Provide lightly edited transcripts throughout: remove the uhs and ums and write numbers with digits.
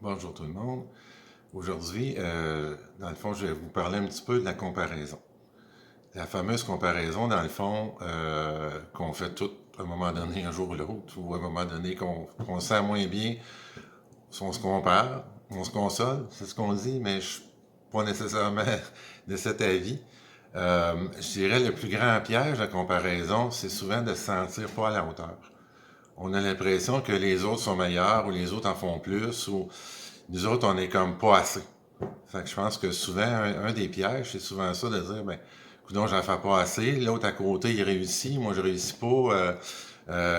Bonjour tout le monde. Aujourd'hui, dans le fond, je vais vous parler un petit peu de la comparaison. La fameuse comparaison, dans le fond, qu'on fait tout à un moment donné, un jour ou l'autre, ou à un moment donné qu'on se sent moins bien, on se compare, on se console, c'est ce qu'on dit, mais je ne suis pas nécessairement de cet avis. Je dirais le plus grand piège de la comparaison, c'est souvent de se sentir pas à la hauteur. On a l'impression que les autres sont meilleurs ou les autres en font plus ou nous autres, on est comme pas assez. Fait que je pense que souvent, un des pièges, c'est souvent ça de dire, ben, coudonc, j'en fais pas assez. L'autre à côté, il réussit, moi je réussis pas.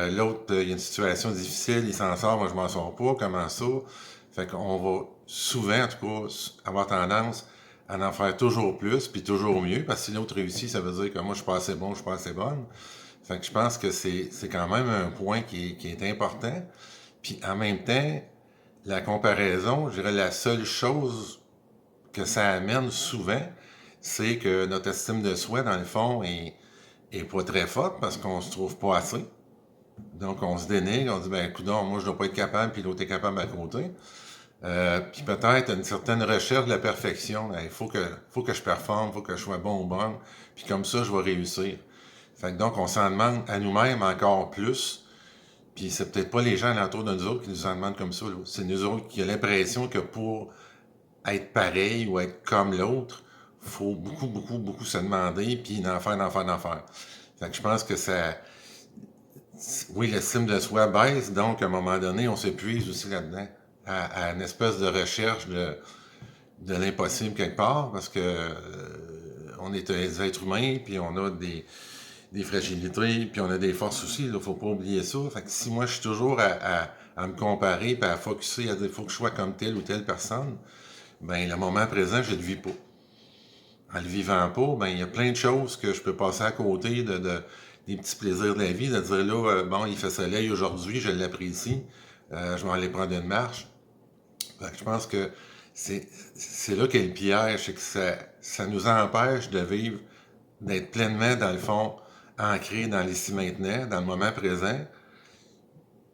L'autre, il y a une situation difficile, il s'en sort, moi je m'en sors pas. Comment ça? Fait qu'on va souvent, en tout cas, avoir tendance à en faire toujours plus, puis toujours mieux, parce que si l'autre réussit, ça veut dire que moi je suis pas assez bon, je suis pas assez bonne. Fait que je pense que c'est quand même un point qui est important. Puis en même temps, la comparaison, je dirais la seule chose que ça amène souvent, c'est que notre estime de soi, dans le fond, est pas très forte parce qu'on se trouve pas assez. Donc, on se dénigre, on dit, ben, coudonc, moi, je dois pas être capable, puis l'autre est capable à côté. Puis peut-être une certaine recherche de la perfection. Il faut que je performe, il faut que je sois bon ou bonne, puis comme ça, je vais réussir. Fait que donc, on s'en demande à nous-mêmes encore plus, puis c'est peut-être pas les gens alentour de nous autres qui nous en demandent comme ça. C'est nous autres qui avons l'impression que pour être pareil ou être comme l'autre, il faut beaucoup, beaucoup, beaucoup se demander, puis d'en faire. Fait que je pense que ça... Oui, l'estime de soi baisse, donc à un moment donné, on s'épuise aussi là-dedans, à une espèce de recherche de l'impossible quelque part, parce que on est des êtres humains, puis on a des fragilités, puis on a des forces aussi, il ne faut pas oublier ça. Fait que si moi je suis toujours à me comparer, puis à focusser, à dire il faut que je sois comme telle ou telle personne, ben le moment présent, je ne le vis pas. En le vivant pas, ben il y a plein de choses que je peux passer à côté des petits plaisirs de la vie, de dire là, bon, il fait soleil aujourd'hui, je l'apprécie, je vais aller prendre une marche. Fait que je pense que c'est là qu'est le piège, c'est que ça nous empêche de vivre, d'être pleinement, dans le fond, ancré dans l'ici maintenant, dans le moment présent.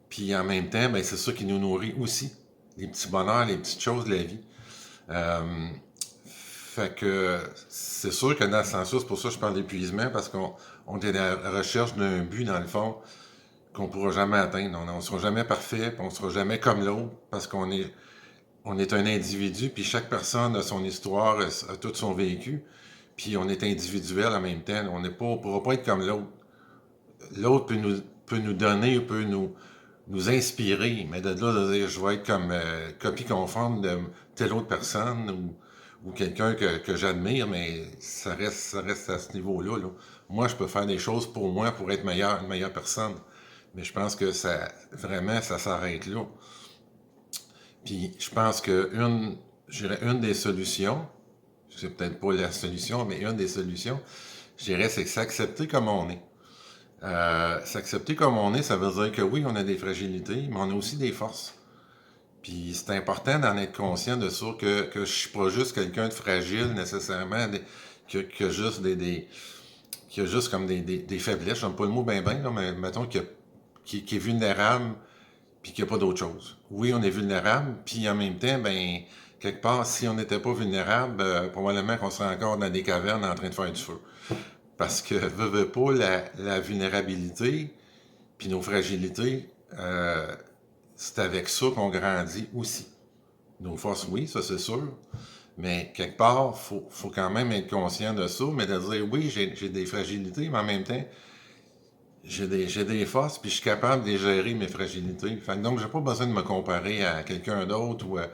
Puis en même temps, ben, c'est ça qui nous nourrit aussi. Les petits bonheurs, les petites choses de la vie. Fait que c'est sûr que dans ce sens-là, c'est pour ça que je parle d'épuisement, parce qu'on est à la recherche d'un but, dans le fond, qu'on ne pourra jamais atteindre. On ne sera jamais parfait, puis on ne sera jamais comme l'autre, parce on est un individu, puis chaque personne a son histoire, a tout son vécu, puis on est individuel en même temps. On ne pourra pas être comme l'autre. L'autre peut nous donner, peut nous inspirer, mais de là, de dire je vais être comme copie conforme de telle autre personne ou quelqu'un que j'admire, mais ça reste à ce niveau-là. Là. Moi, je peux faire des choses pour moi pour être meilleur, une meilleure personne. Mais je pense que ça vraiment, ça s'arrête là. Puis je pense que je dirais une des solutions, c'est peut-être pas la solution, mais une des solutions, je dirais, c'est s'accepter comme on est. S'accepter comme on est, ça veut dire que oui, on a des fragilités, mais on a aussi des forces. Puis c'est important d'en être conscient de ça, que je suis pas juste quelqu'un de fragile nécessairement, qui a juste qui a juste comme des faiblesses. J'aime pas le mot ben, là, mais mettons qui est vulnérable, puis qu'il n'y a pas d'autre chose. Oui, on est vulnérable, puis en même temps, ben, quelque part, si on n'était pas vulnérable, probablement qu'on serait encore dans des cavernes en train de faire du feu. Parce que, veut pas, la vulnérabilité, puis nos fragilités, c'est avec ça qu'on grandit aussi. Nos forces, oui, ça c'est sûr, mais quelque part, faut quand même être conscient de ça, mais de dire, oui, j'ai des fragilités, mais en même temps, j'ai des forces, puis je suis capable de les gérer, mes fragilités. Fait que donc, j'ai pas besoin de me comparer à quelqu'un d'autre ou à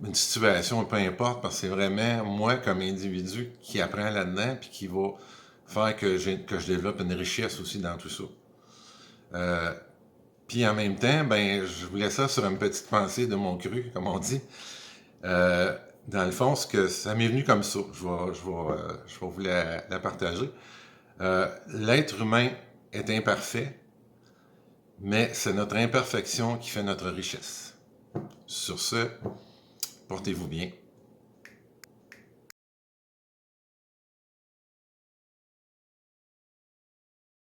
une situation, peu importe, parce que c'est vraiment moi, comme individu, qui apprend là-dedans, puis qui va faire que je développe une richesse aussi dans tout ça. Euh, Puis en même temps, ben, je voulais ça sur une petite pensée de mon cru, comme on dit. Euh, Dans le fond, ce que ça m'est venu comme ça. Je vais vous la partager. L'être humain est imparfait, mais c'est notre imperfection qui fait notre richesse. Sur ce, portez-vous bien.